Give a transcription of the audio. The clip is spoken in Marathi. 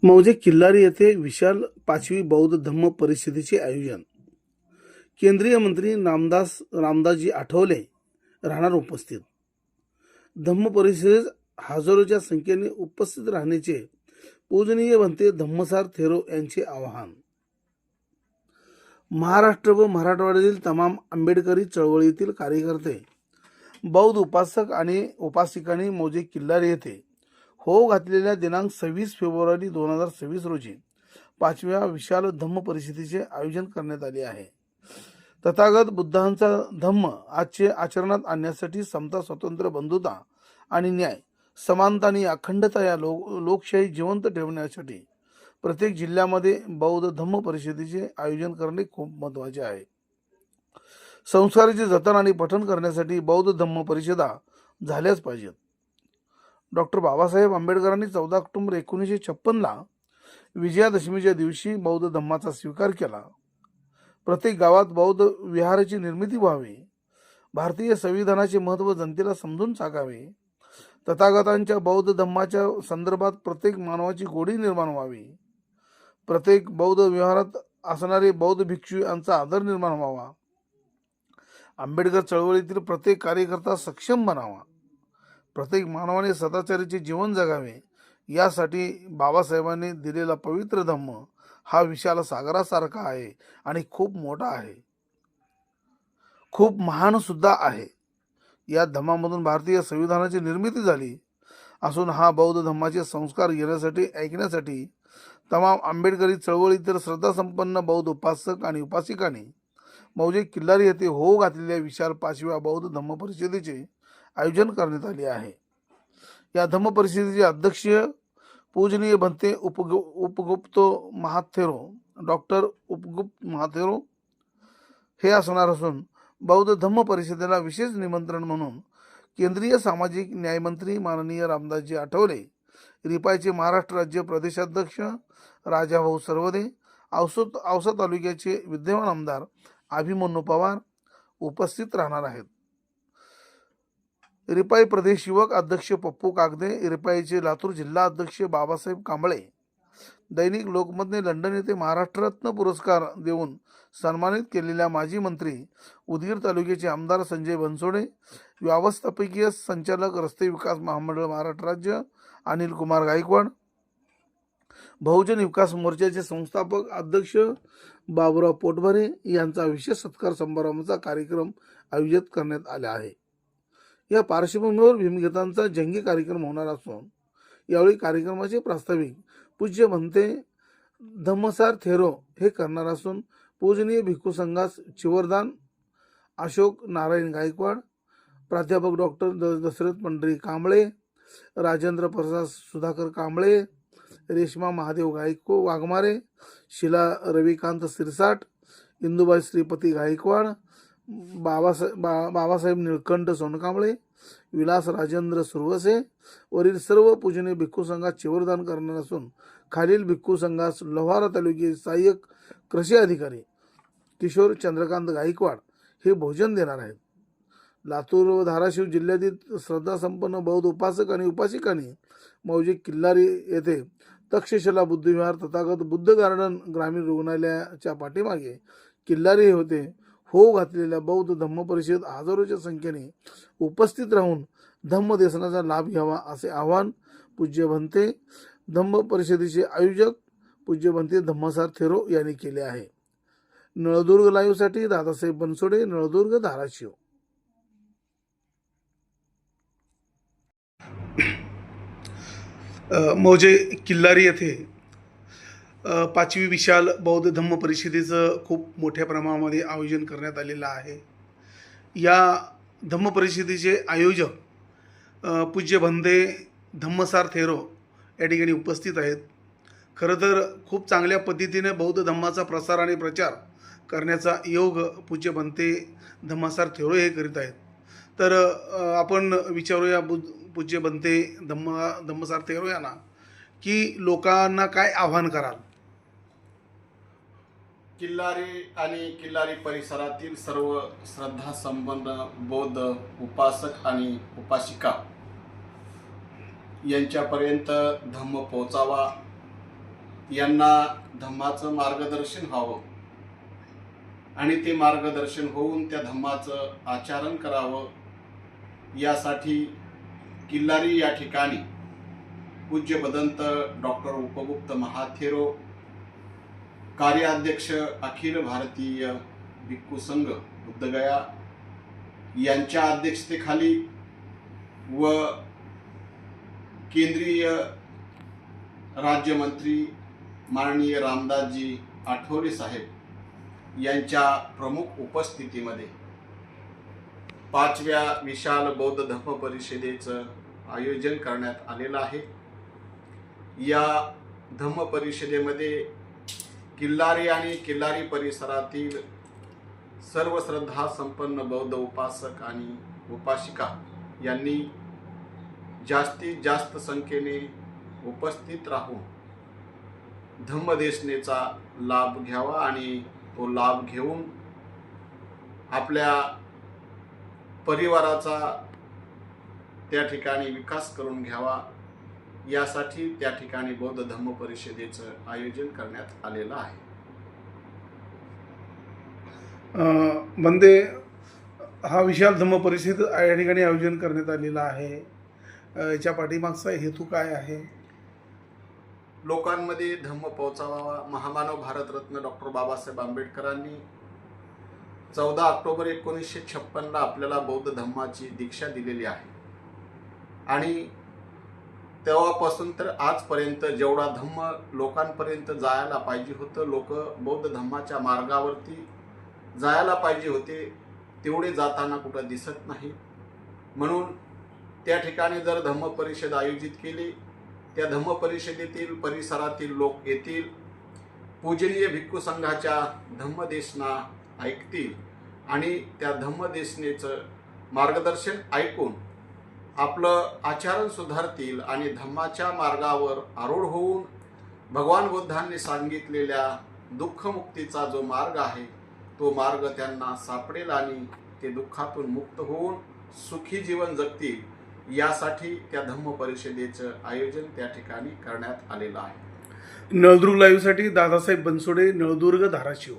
मौजे किल्लारी येथे विशाल 5वी बौद्ध धम्म परिषदेचे आयोजन. केंद्रीय मंत्री रामदासजी आठवले राहणार उपस्थित. धम्म परिषदेत हजारोच्या संख्येने उपस्थित राहण्याचे पूजनीय बनते धम्मसार थेरो यांचे आवाहन. महाराष्ट्र व मराठवाड्यातील तमाम आंबेडकरी चळवळीतील कार्यकर्ते, बौद्ध उपासक आणि उपासिकांनी मौजे किल्लारी येथे हो घातलेल्या दिनांक 26 फेब्रुवारी 2026 रोजी 5व्या विशाल धम्म परिषदेचे आयोजन करण्यात आले आहे. तथागत बुद्धांचा धम्म आजचे आचरणात आणण्यासाठी समता, स्वातंत्र्य, बंधुता आणि न्याय, समानता आणि अखंडता या लोकशाही जिवंत ठेवण्यासाठी प्रत्येक जिल्ह्यामध्ये बौद्ध धम्म परिषदेचे आयोजन करणे खूप महत्त्वाचे आहे. संस्काराचे जतन आणि पठण करण्यासाठी बौद्ध धम्म परिषदा झाल्याच पाहिजेत. डॉक्टर बाबासाहेब आंबेडकरांनी 14 ऑक्टोबर 1956ला विजयादशमीच्या दिवशी बौद्ध धम्माचा स्वीकार केला. प्रत्येक गावात बौद्ध विहाराची निर्मिती व्हावी, भारतीय संविधानाचे महत्त्व जनतेला समजून सांगावे, तथागतांच्या बौद्ध धम्माच्या संदर्भात प्रत्येक मानवाची गोडी निर्माण व्हावी, प्रत्येक बौद्ध विहारात असणारे बौद्ध भिक्षू यांचा आदर निर्माण व्हावा, आंबेडकर चळवळीतील प्रत्येक कार्यकर्ता सक्षम बनावा, प्रत्येक मानवाने सदाचाराचे जीवन जगावे, यासाठी बाबासाहेबांनी दिलेला पवित्र धम्म हा विशाल सागरासारखा आहे आणि खूप मोठा आहे, खूप महान सुद्धा आहे. या धम्मामधून भारतीय संविधानाची निर्मिती झाली असून हा बौद्ध धम्माचे संस्कार घेण्यासाठी, ऐकण्यासाठी तमाम आंबेडकरी चळवळीतील श्रद्धासंपन्न बौद्ध उपासक आणि उपासिकांनी मौजे किल्लारी येथे हो घातलेल्या विशाल 5व्या बौद्ध धम्म परिषदेचे आयोजन करण्यात आले आहे. या धम्म परिषदेचे अध्यक्ष पूजनीय बनते उपगुप्त महाथेरो डॉक्टर उपगुप्त महाथेरो हे असणार असून बौद्ध धम्म परिषदेला विशेष निमंत्रण म्हणून केंद्रीय सामाजिक न्यायमंत्री माननीय रामदासजी आठवले, रिपाईचे महाराष्ट्र राज्य प्रदेशाध्यक्ष राजाभाऊ सरवदे, औसा तालुक्याचे विद्यमान आमदार अभिमन्यू पवार उपस्थित राहणार आहेत. रिपाई प्रदेश युवक अध्यक्ष पप्पू कागदे, रिपाईचे लातूर जिल्हा अध्यक्ष बाबासाहेब कांबळे, दैनिक लोकमतने लंडन येथे महाराष्ट्र रत्न पुरस्कार देऊन सन्मानित केलेल्या माजी मंत्री उदगीर तालुक्याचे आमदार संजय बनसोडे, व्यवस्थापकीय संचालक रस्ते विकास महामंडळ महाराष्ट्र राज्य अनिल कुमार गायकवाड, बहुजन विकास मोर्चाचे संस्थापक अध्यक्ष बाबुराव पोटभरे यांचा विशेष सत्कार समारंभाचा कार्यक्रम आयोजित करण्यात आला आहे. या पार्श्वभूमीवर भीमगीतांचा जंगी कार्यक्रम होणार असून यावेळी कार्यक्रमाचे प्रास्ताविक पूज्य बनते धम्मसार थेरो हे करणार असून पूजनीय भिक्खू संघास चिवरदान अशोक नारायण गायकवाड, प्राध्यापक डॉक्टर दशरथ पंढरी कांबळे, राजेंद्र प्रसाद सुधाकर कांबळे, रेश्मा महादेव वाघमारे, शिला रविकांत सिरसाट, इंदुबाई श्रीपती गायकवाड, बाबासाहेब निळकंठ सोनकांबळे, विलास राजेंद्र सुरवसे वरील सर्व पूजनीय भिक्खू संघात चिवरदान करणार असून खालील भिक्खू संघास लोहारा तालुक्याचे सहाय्यक कृषी अधिकारी किशोर चंद्रकांत गायकवाड हे भोजन देणार आहेत. लातूर व धाराशिव जिल्ह्यातील श्रद्धासंपन्न बौद्ध उपासक आणि उपासिकांनी मौजे किल्लारी येथे तक्षशिला बुद्धविहार तथागत बुद्ध गार्डन ग्रामीण रुग्णालयाच्या पाठीमागे किल्लारी होते हो घातलेल्या बौद्ध धम्म परिषद हजारोच्या संख्येने उपस्थित राहून धम्म देशनाचा लाभ घ्यावा असे आवाहन पूज्य बनते धम्म परिषदेचे आयोजक पूज्य बनते धम्मसार थेरो यांनी केले आहे. नळदुर्ग लाईव्हसाठी दादासाहेब बनसोडे, नळदुर्ग, धाराशिव. मौजे किल्लारी येथे 5वी विशाल बौद्ध धम्म परिषदेचं खूप मोठ्या प्रमाणामध्ये आयोजन करण्यात आलेलं आहे. या धम्म परिषदेचे आयोजक पूज्य बनते धम्मसार थेरो या ठिकाणी उपस्थित आहेत. खरं तर खूप चांगल्या पद्धतीने बौद्ध धम्माचा प्रसार आणि प्रचार करण्याचा योग पूज्य बनते धम्मसार थेरो हे करीत आहेत. तर आपण विचारूया पूज्य बनते धम्मसार थेरो यांना की लोकांना काय आव्हान कराल. किल्लारी आणि किल्लारी परिसरातील सर्व श्रद्धासंपन्न बौद्ध उपासक आणि उपासिका यांच्यापर्यंत धम्म पोहोचावा यांना धम्माचं मार्गदर्शन व्हावं आणि ते मार्गदर्शन होऊन त्या धम्माचं आचरण करावं यासाठी किल्लारी या ठिकाणी पूज्य भदंत डॉक्टर उपगुप्त महाथेरो, कार्याध्यक्ष अखिल भारतीय भिक्खू संघ बुद्धगया यांच्या अध्यक्षतेखाली व केंद्रीय राज्यमंत्री माननीय रामदासजी आठवले साहेब यांच्या प्रमुख उपस्थितीमध्ये 5व्या विशाल बौद्ध धम्म परिषदेचं आयोजन करण्यात आलेलं आहे। या धम्म परिषदेमध्ये किल्लारी आणि किल्लारी परिसरातील सर्व श्रद्धा संपन्न बौद्ध उपासक आणि उपासिका यांनी जास्तीत जास्त संख्येने उपस्थित राहून धम्मदेशनेचा लाभ घ्यावा आणि तो लाभ घेऊन आपल्या परिवाराचा त्या ठिकाणी विकास करून घ्यावा यासाठी त्या ठिकाणी बौद्ध धम्म परिषदेचं आयोजन करण्यात आलेलं आहे। बंदे हा विशाल धम्म परिषद या ठिकाणी आयोजन करण्यात आलेला आहे, याच्या पाठीमागचा हेतू काय आहे? लोकांमध्ये धम्म पोहोचावा। महामानव भारतरत्न डॉक्टर बाबासाहेब आंबेडकरांनी 14 ऑक्टोबर 1956 आपल्याला बौद्ध धम्माची दीक्षा दिलेली आहे आणि तेव्हापासून तर आजपर्यंत जेवढा धम्म लोकांपर्यंत जायला पाहिजे होतं, लोक बौद्ध धम्माच्या मार्गावरती जायला पाहिजे होते, तेवढे जाताना कुठं दिसत नाही। म्हणून त्या ठिकाणी जर धम्म परिषद आयोजित केली, त्या धम्म परिषदेतील परिसरातील लोक येतील, पूजनीय भिक्खू संघाच्या धम्मदेशना ऐकतील आणि त्या धम्मदेशनेचं मार्गदर्शन ऐकून आपलं आचरण सुधारतील आणि धम्माच्या मार्गावर आरूढ होऊन भगवान बुद्धांनी सांगितलेल्या दुःखमुक्तीचा जो मार्ग आहे तो मार्ग त्यांना सापडेल आणि ते दुःखातून मुक्त होऊन सुखी जीवन जगतील यासाठी त्या धम्म परिषदेचं आयोजन त्या ठिकाणी करण्यात आलेलं आहे। नळदुर्ग लाईव्हसाठी दादासाहेब बनसोडे, नळदुर्ग, धाराशिव।